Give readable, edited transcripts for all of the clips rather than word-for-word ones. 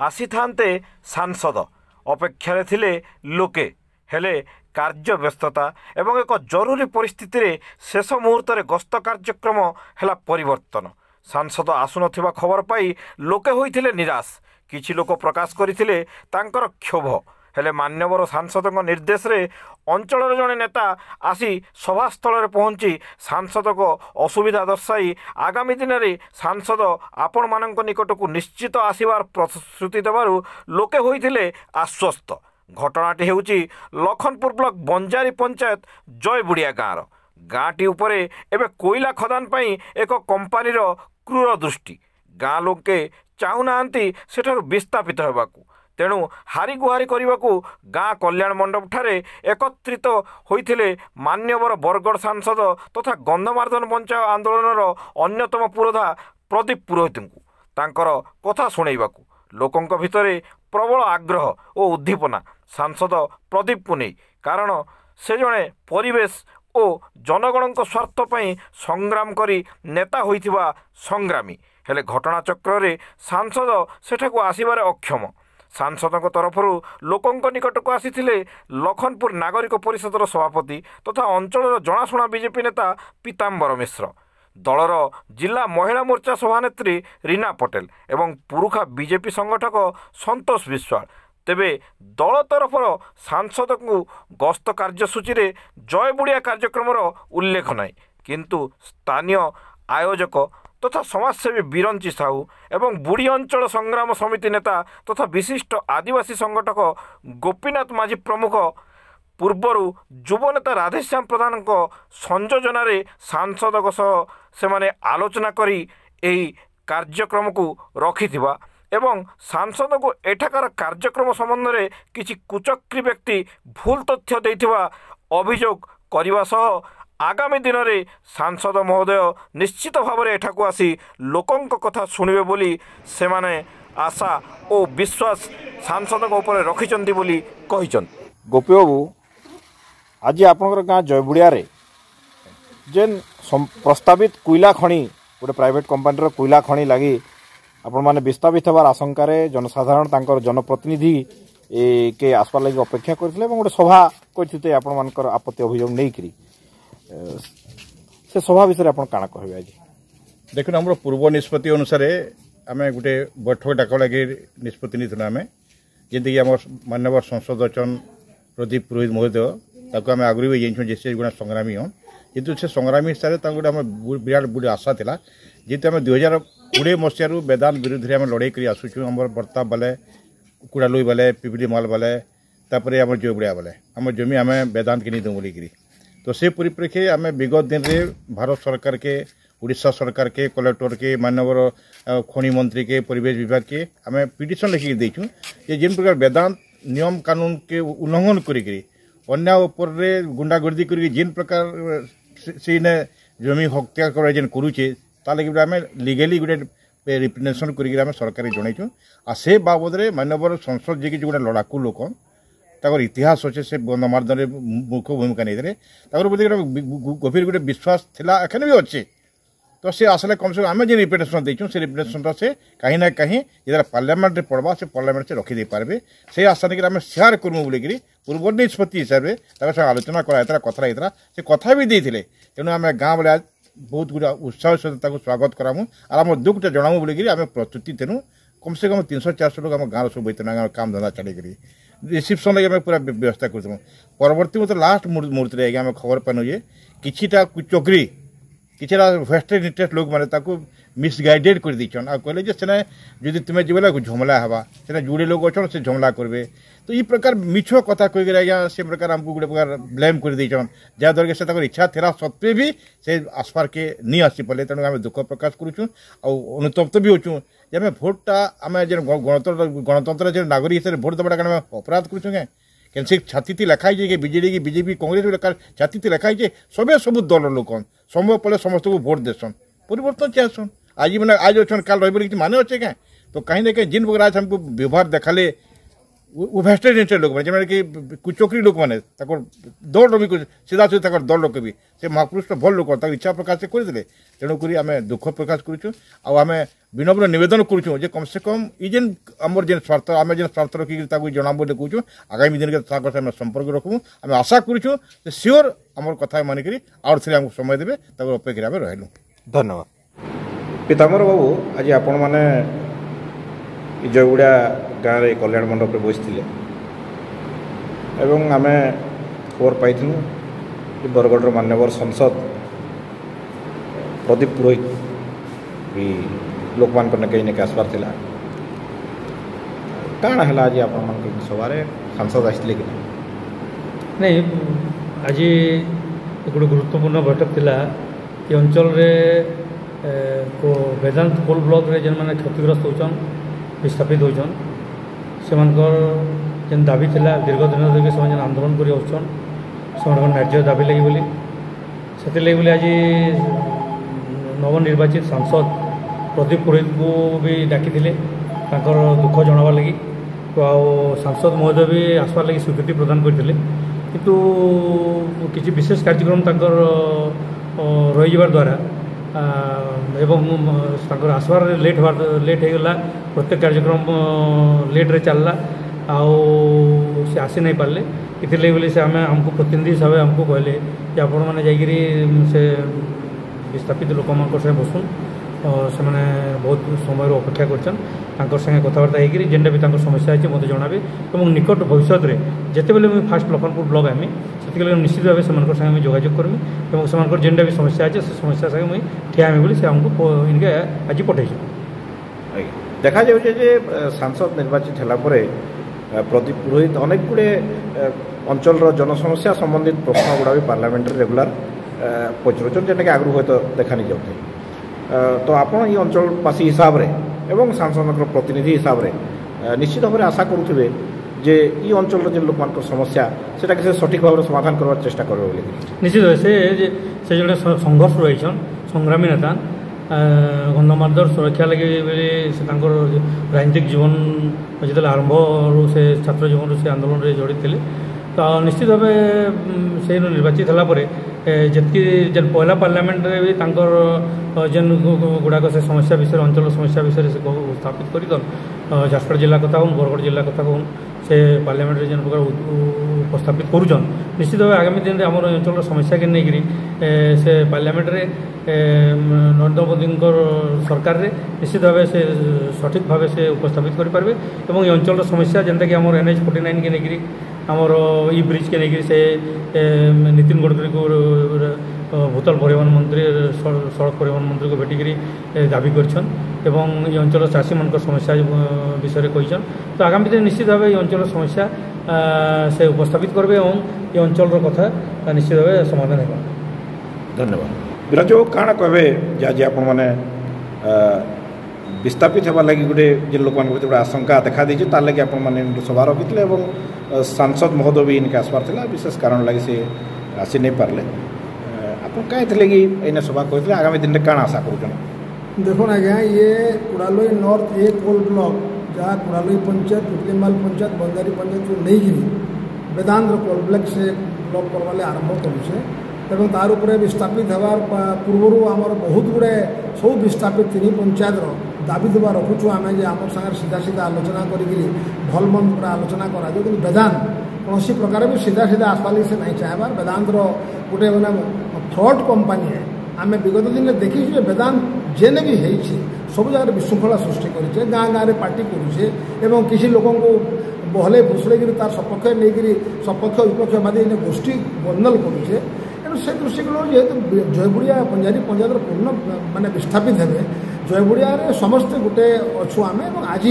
ଆସିଥାନ୍ତେ ସାଂସଦ। ଅପେକ୍ଷାରେ ଥିଲେ ଲୋକେ। ହେଲେ କାର୍ଯ୍ୟ ବ୍ୟସ୍ତତା ଏବଂ ଏକ ଜରୁରୀ ପରିସ୍ଥିତିରେ ଶେଷ ମୁହୂର୍ତ୍ତରେ ଗସ୍ତ କାର୍ଯ୍ୟକ୍ରମ ହେଲା ପରିବର୍ତ୍ତନ। ସାଂସଦ ଆସୁନଥିବା ଖବର ପାଇ ଲୋକେ ହୋଇଥିଲେ ନିରାଶ। କିଛି ଲୋକ ପ୍ରକାଶ କରିଥିଲେ ତାଙ୍କର କ୍ଷୋଭ। ହେଲେ ମାନ୍ୟବର ସାଂସଦଙ୍କ ନିର୍ଦ୍ଦେଶରେ ଅଞ୍ଚଳର ଜଣେ ନେତା ଆସି ସଭାସ୍ଥଳରେ ପହଞ୍ଚି ସାଂସଦଙ୍କ ଅସୁବିଧା ଦର୍ଶାଇ ଆଗାମୀ ଦିନରେ ସାଂସଦ ଆପଣମାନଙ୍କ ନିକଟକୁ ନିଶ୍ଚିତ ଆସିବାର ପ୍ରତିଶ୍ରୁତି ଦେବାରୁ ଲୋକେ ହୋଇଥିଲେ ଆଶ୍ୱସ୍ତ। ଘଟଣାଟି ହେଉଛି ଲଖନପୁର ବ୍ଲକ ବଞ୍ଜାରୀ ପଞ୍ଚାୟତ ଜୟବୁଡ଼ିଆ ଗାଁର। ଗାଁଟି ଉପରେ ଏବେ କୋଇଲା ଖଦାନ ପାଇଁ ଏକ କମ୍ପାନୀର କ୍ରୂର ଦୃଷ୍ଟି। ଗାଁ ଲୋକେ ଚାହୁଁନାହାନ୍ତି ସେଠାରୁ ବିସ୍ଥାପିତ ହେବାକୁ। ତେଣୁ ହାରିଗୁହାରି କରିବାକୁ ଗାଁ କଲ୍ୟାଣ ମଣ୍ଡପଠାରେ ଏକତ୍ରିତ ହୋଇଥିଲେ ମାନ୍ୟବର ବରଗଡ଼ ସାଂସଦ ତଥା ଗନ୍ଧମାର୍ଦ୍ଦନ ବଞ୍ଚାଅ ଆନ୍ଦୋଳନର ଅନ୍ୟତମ ପୁରୋଧା ପ୍ରଦୀପ ପୁରୋହିତଙ୍କୁ ତାଙ୍କର କଥା ଶୁଣାଇବାକୁ। ଲୋକଙ୍କ ଭିତରେ ପ୍ରବଳ ଆଗ୍ରହ ଓ ଉଦ୍ଦୀପନା ସାଂସଦ ପ୍ରଦୀପକୁ ନେଇ। କାରଣ ସେ ଜଣେ ପରିବେଶ ଓ ଜନଗଣଙ୍କ ସ୍ୱାର୍ଥ ପାଇଁ ସଂଗ୍ରାମ କରି ନେତା ହୋଇଥିବା ସଂଗ୍ରାମୀ। ହେଲେ ଘଟଣାଚକ୍ରରେ ସାଂସଦ ସେଠାକୁ ଆସିବାରେ ଅକ୍ଷମ। ସାଂସଦଙ୍କ ତରଫରୁ ଲୋକଙ୍କ ନିକଟକୁ ଆସିଥିଲେ ଲଖନପୁର ନାଗରିକ ପରିଷଦର ସଭାପତି ତଥା ଅଞ୍ଚଳର ଜଣାଶୁଣା ବିଜେପି ନେତା ପୀତାମ୍ବର ମିଶ୍ର, ଦଳର ଜିଲ୍ଲା ମହିଳା ମୋର୍ଚ୍ଚା ସଭାନେତ୍ରୀ ରୀନା ପଟେଲ ଏବଂ ପୁରୁଖା ବିଜେପି ସଂଗଠକ ସନ୍ତୋଷ ବିଶ୍ୱାଳ। ତେବେ ଦଳ ତରଫର ସାଂସଦଙ୍କୁ ଗସ୍ତ କାର୍ଯ୍ୟସୂଚୀରେ ଜୟବୁଡ଼ିଆ କାର୍ଯ୍ୟକ୍ରମର ଉଲ୍ଲେଖ ନାହିଁ। କିନ୍ତୁ ସ୍ଥାନୀୟ ଆୟୋଜକ ତଥା ସମାଜସେବୀ ବିରଞ୍ଚି ସାହୁ ଏବଂ ବୁଢ଼ୀ ଅଞ୍ଚଳ ସଂଗ୍ରାମ ସମିତି ନେତା ତଥା ବିଶିଷ୍ଟ ଆଦିବାସୀ ସଂଗଠକ ଗୋପୀନାଥ ମାଝୀ ପ୍ରମୁଖ ପୂର୍ବରୁ ଯୁବନେତା ରାଧେଶ୍ୟାମ ପ୍ରଧାନଙ୍କ ସଂଯୋଜନାରେ ସାଂସଦଙ୍କ ସହ ସେମାନେ ଆଲୋଚନା କରି ଏହି କାର୍ଯ୍ୟକ୍ରମକୁ ରଖିଥିବା ଏବଂ ସାଂସଦଙ୍କୁ ଏଠାକାର କାର୍ଯ୍ୟକ୍ରମ ସମ୍ବନ୍ଧରେ କିଛି କୁଚକ୍ରୀ ବ୍ୟକ୍ତି ଭୁଲ ତଥ୍ୟ ଦେଇଥିବା ଅଭିଯୋଗ କରିବା ସହ ଆଗାମୀ ଦିନରେ ସାଂସଦ ମହୋଦୟ ନିଶ୍ଚିତ ଭାବରେ ଏଠାକୁ ଆସି ଲୋକଙ୍କ କଥା ଶୁଣିବେ ବୋଲି ସେମାନେ ଆଶା ଓ ବିଶ୍ୱାସ ସାଂସଦଙ୍କ ଉପରେ ରଖିଛନ୍ତି ବୋଲି କହିଛନ୍ତି। ଗୋପୀ ବାବୁ, ଆଜି ଆପଣଙ୍କର ଗାଁ ଜୟବୁଡ଼ିଆରେ ଯେନ୍ ପ୍ରସ୍ତାବିତ କୋଇଲା ଖଣି ଗୋଟେ ପ୍ରାଇଭେଟ କମ୍ପାନୀର କୋଇଲା ଖଣି ଲାଗି ଆପଣମାନେ ବିସ୍ଥାପିତ ହେବାର ଆଶଙ୍କାରେ ଜନସାଧାରଣ ତାଙ୍କର ଜନପ୍ରତିନିଧି କେ ଆସିବାର ଲାଗି ଅପେକ୍ଷା କରିଥିଲେ ଏବଂ ଗୋଟେ ସଭା କରିଥିଲେ ଆପଣମାନଙ୍କର ଆପତ୍ତି ଅଭିଯୋଗ ନେଇକରି। से सभा विषय आप काना कहबे? आज देखो हमरो पूर्व निष्पत्ति अनुसार आम गोटे बैठक डाक लगे निष्पत्ति नहीं आम जमीक आम माननीय संसद अचन प्रदीप पुरोहित महोदय ताको आम आगुरी भी जाइछुं जैसे गुणा संग्रामी हन किंतु से संग्रामी हिसाब से गोटे आम विराट बड़ी आशा था जेहेतु आम 2020 मसीह वेदांत विरुद्ध में लड़ाई कर आसुचु आम बर्ता बाले कुड़ालुई बाले पिपिली माल बाले तापर आम जयबुड़िया बाले आम जमी आम वेदांत के नहीं दूँ बोलिकी तो से परिप्रेक्षी आम विगत दिन में भारत सरकार के उड़ीसा सरकार के कलेक्टर के माननीय खनि मंत्री के परिवेश विभाग के आम पिटिशन लिखिक देचुं जे जिन प्रकार वेदांत नियम कानून के उल्लंघन करी अन्याय उपर गुंडागर्दी कर जिन प्रकार से जमी हत्या कर जेन करुचे ता लगे आम लिगेली गोटे रिप्रेजेंटेशन कर सरकार जनईचु आ से बाबद माननीय संसद जी गोटे लड़ाकू लोक ताकर इतिहास अच्छे से गणमाध्यम मुख्य भूमिका नहीं गभीर गोटे विश्वास थिला एखन भी अच्छे तो से आसले कम से कम आम जो रिप्रेजेंटेशन देचुं से रिप्रेजेंटेशन से कहीं ना कहीं जो पार्लियामेंट में पड़वा से पार्लियामेंट से रखी दे पारबे से आशा नहीं आम शेयर करमु बोलिकी पूर्व निष्पत्ति हिसाब से आलोचना करा कथा होता से कथा भी देते तेणु आम गाँव वाले बहुत गुड़ा उत्साह सहित स्वागत करामु और आम दुखटा जनामु बोलिकी आम प्रस्तुति तेणु कम से कम 300-400 लोग आम गाँव सब गाँव काम धंदा चढ़ी रिसेप्शन लगे पूरा व्यवस्था कर परवर्ती मतलब लास्ट मुहूर्त आम खबर पानु जे किछिटा चोकरी किछिटा वेस्टेड इंटरेस्ट लोक मैंने मिसगाइडेड कर दीछन आ कहले जे सेना जदि तुमे जीवला झमला हवा सेना जुड़े लोग अच्छन से झमला करबे तो ई प्रकार मिछ कथा कह आज्ञा से प्रकार आमको गोटे प्रकार ब्लेम कर दीछन जहाँद्वारा से तक इच्छा थिला सत्वे भी से आसपार के नहीं आसी पारे तेणु आम दुख प्रकाश करुचु अनुतप्त भी होचु जे आम भोटा आम जो गणतंत्र जो नागरिक हिसाब से भोट देवाटा क्या अपराध करुचु क्या से छाती लिखाई कि बीजेडी की बीजेपी कांग्रेस छाती लिखाई सबे सब दल लोक समय पड़े समस्त को भोट देसन परिवर्तन चाहसन आज मैंने आज अच्छा काल रही किसी माने अच्छे क्या तो कहीं ना कहीं जिन प्रकार आज हमको व्यवहार देखाले vested interest लोक मैंने कि कुचोकरी लोक मैंने दल रवि सीधा सीधा दल लोक भी से महापुरुष भल लोक इच्छा प्रकाश से करते तेणुक आम दुख प्रकाश करुँ आम विनम्र नवेदन करुँ जे कम से कम जेन आमर जेन स्वार्थ आम जेन स्वार्थ रखिक जनाब बोले कहूँ आगामी दिन के संपर्क रखू आम आशा करुँ सियोर आमर कथा मानिक आउ थे आमको समय देवे अपेक्षा आम रहलु। धन्यवाद। पीताम्बर बाबू आज आपण मैंने जयगुड़ा गाँव में कल्याण मंडप बसते आम खबर पाई बरगढ़ मान्यवर सांसद प्रदीप पुरोहित भी लोक मान कहीं नहीं आसबार था कण है आज आप सभार सांसद आसते कि नहीं आज गोटे गुरुत्वपूर्ण बैठक थिला ये अंचल वेदांत कोल ब्लॉक रे जेन माने क्षतिग्रस्त होचन विस्थापित होचन सेमानकर जेन दाबी थिला दीर्घ दिन धरिक से आंदोलन करी होचन सेमानकर न्याय दाबी लगी बोली से लगी बोली आज नवनिर्वाचित सांसद प्रदीप पुरोहित को भी डाकी दुख जनाबार लगी तो सांसद महोदय भी आसबार लगी स्वीकृति प्रदान करते किंतु किसी विशेष कार्यक्रम तंकर रही द्वारा एवं आसबार लेट होगला प्रत्येक कार्यक्रम लेट रे चलला से आसी नहीं पारे इतने बोली से आमको प्रतिनिधि हिसाब से आमको कहले कि आपण मैंने जाकि से विस्थापित लोक से बसुन से मैंने बहुत समय अपेक्षा कर संगे कथबार्ता होकर जेनटा भी समस्या है मत जनाबे और निकट भविष्य में जिते बेले मुझे फास्ट लखनपुर ब्लॉक आमी से निश्चित भाव से संगे जोगाजोग करमी और से जेनटा भी समस्या है से समस्या संगे मुझे ठिया बोली से आमको इनके आज पठे देखा जाए सांसद निर्वाचित होगापर प्रदीप पुरोहित अनेक गुड़े अंचल जनसमस्या संबंधित प्रश्न गुड़ा भी पार्लियामेंट रेगुलर पचरुचन जेनटा कि आगु हूँ देखा नहीं जाते तो आप ये अंचलवासी हिसाब रे एवं सांसद प्रतिनिधि हिसाब रे निश्चित भाव में आशा करुवे जे ये अंचल जो लोक मान समस्या सेटा कि सठिक भाव समाधान करवार चेष्टा कर निश्चित भाव से जो संघर्ष रही संग्रामी नेता गंधमार्दर सुरक्षा लगे से राजनीतिक जीवन जो आरंभ से छात्र जीवन से आंदोलन में जड़ित थे तो निश्चित भाव से निर्वाचित होगापर जी जेन पहला पार्लियामेंट भी जेन गुड़ाक से समस्या विषय अंचल समस्या विषय से स्थापित कर झारखंड जिला कथा हूँ बरगढ़ जिला कथा हूँ से पार्लियामेंट जेन प्रकार उपस्थापित करुन निश्चित भाव आगामी दिन में आम अंचल समस्या के नहीं से पार्लियामेंट रे नरेंद्र मोदी सरकार रे निश्चित भाव से सठिक भाव से उपस्थापित करेंगे और ये अंचल समस्या जेनटा कि आम NH-49 के नहीं आमर ई ब्रिज के नहीं से नितिन गडकरी को भूतल परिवहन मंत्री सड़क परिवहन मंत्री को भेटिक दाबी कर अंचल चाषी मान समस्या विषय कहन तो आगामी दिन निश्चित भाव ये अंचल समस्या से उपस्थापित करेंगे और ये अंचल कथा निश्चित भाव समाधान होगा। धन्यवाद। विराज काण कहे जे आप विस्थापित होगा लगी गोटे जो लोक मान गोटे आशंका देखा दी तार लगे आप सभा रखी और सांसद महोदय भी इनके आसबार था विशेष कारण लगे से आसी नहीं पारे आप कहीं कि इन सभा कहते आगामी दिन में कण आशा कर देखो आज्ञा ये कुड़ालोई नॉर्थ ए कोल ब्लॉक जहाँ कुड़ालोई पंचायत कुटलीमाल पंचायत बंदारी पंचायत को नहीं वेदांत कोल ब्लॉक से ब्लॉक करवाले आरंभ करुचे तार उपरे विस्थापित हबार पूर्वर आमर बहुत गुड़े सब विस्थापित 3 पंचायत दाबी देवा रखुचु आम आम सागर सीधा सीधा आलोचना करी भल मंद पूरा आलोचना करा कि वेदांत कौन प्रकार भी सीधा सीधा आसपाली से नहीं चाहबार वेदांत गोटे मैंने फ्रॉड कंपनी है आम विगत दिन में देखी वेदांत जेने भी है सब जगह विशृंखला सृष्टि करे गाँ गाँव में पार्टी करुचे किसी लोक बहले फुसले तार सपक्ष नहीं सपक्ष विपक्षवादी गोष्ठी बंदल करुचे से दृष्टिकोण जेहेतु जयबुड़िया पंजारी पंचायत पूर्ण माने विस्थापित है जयबुड़िया समस्ते गोटे अच्छु आम आज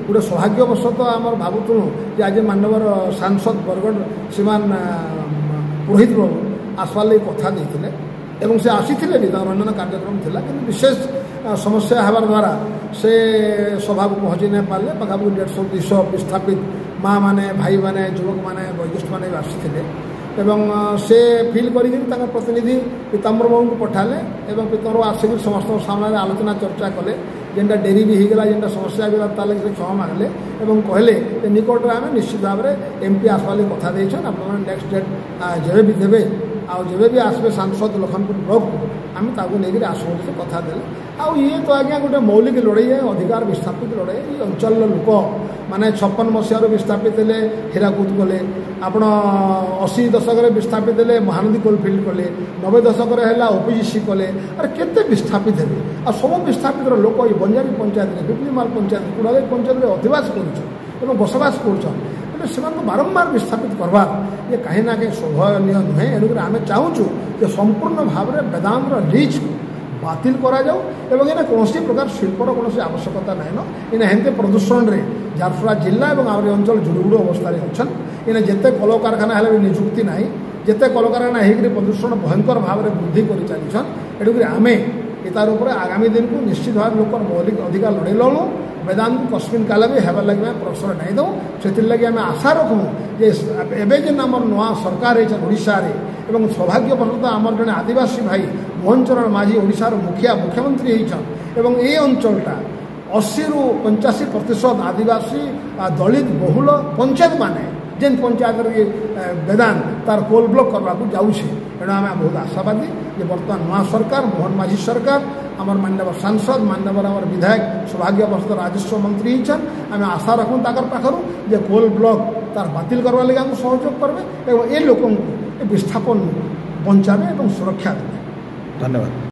गोटे सौभाग्यवशत आम भावुलु कि आज मानवर सांसद बरगढ़ श्रीमान पुरोहित बाबू आसबार लगे कथा देते से आसी भी रंजन कार्यक्रम था कि विशेष समस्या हबार द्वारा से सभा को पहुँची नहीं पारे पाखापाखि 150-200 विस्थापित माँ माने भाई माने युवक माने वयोज्येष्ठ माने आसी एवं से फिल कर प्रतिनिधि पीताम्बर बाबू को पठाले पीताम्बर आसिक समस्त सामने आलोचना चर्चा कले जेनटा डेरी भी होगला जेनटा समस्या भी तार लगे से क्षमा मांगले और कहले निकट में आम निश्चित भाव में एमपी आसवा लगे कथा देछन आप नेक्स्ट डेट जब भी देवे आबे भी आसबे सांसद लखनपुर ब्लॉक आम नहीं आसू कथा दे ये तो आज्ञा गोटे मौलिक लड़ाई है अधिकार विस्थापित लड़ाई ये अंचल लोक माने 56 मसीह विस्थापित है हीराकुद कले आपण 80 दशक विस्थापित है महानदी कोलफिल्ड कले 90 दशक ओपीजीसी कले अरे केते विस्थापित है आ सब विस्थापित लोक ये बंजारी पंचायत पिपलीमाल पंचायत कुड़ाई पंचायत अधिवास कर बसवास कर से बारंबार विस्थापित करवा ये कहीं ना कहीं शोभनीय नुहे एणुक आम चाहूँ जे संपूर्ण भाव में वेदांत लीज बातिल करा जाऊ एवं इन कौन प्रकार शिल्पर कौन आवश्यकता नाइन इन हेते प्रदूषण में झारसुगुड़ा जिला और आम अंचल जुड़ुगुड़ अवस्था अच्छा इन जिते कल कारखाना है निजुक्ति ना जिते कल कारखाना हो प्रदूषण भयंकर भाव में वृद्धि कर चलीछन एणुक आम तार उपर आगामी दिन को निश्चित भाव लोक मौलिक अधिकार लड़े लड़ू वेदांत कस्मिन काल भी हेबार लगे आम प्रश्रय नहीं दऊँ से लगे आम आशा रखूँ जे एवं जेन आम नुआ सरकार ओडिशा रे एवं सौभाग्यवशत आमर जड़े आदिवासी भाई मोहन चरण माझी ओडिशार मुखिया मुख्यमंत्री होइछन एवं ये अंचलटा 80 ରୁ 85% आदिवासी दलित बहुल पंचायत माने जेन पंचायत वेदांत तार कोल ब्लॉक करने को जाऊे तेणु आम बहुत आशावादी जे बर्तमान नुआ सरकार मोहन माझी सरकार आमर मान्यवर सांसद मान्यवर आमर विधायक सौभाग्यवशत राजस्व मंत्री होइछन आम आशा रखूँ ताकर पाखरु जे कोल ब्लॉक तार बातिल करवा लगे आमको सहयोग करबे एवं ए लोक विस्थापन बंचाबे और सुरक्षा देवे। धन्यवाद।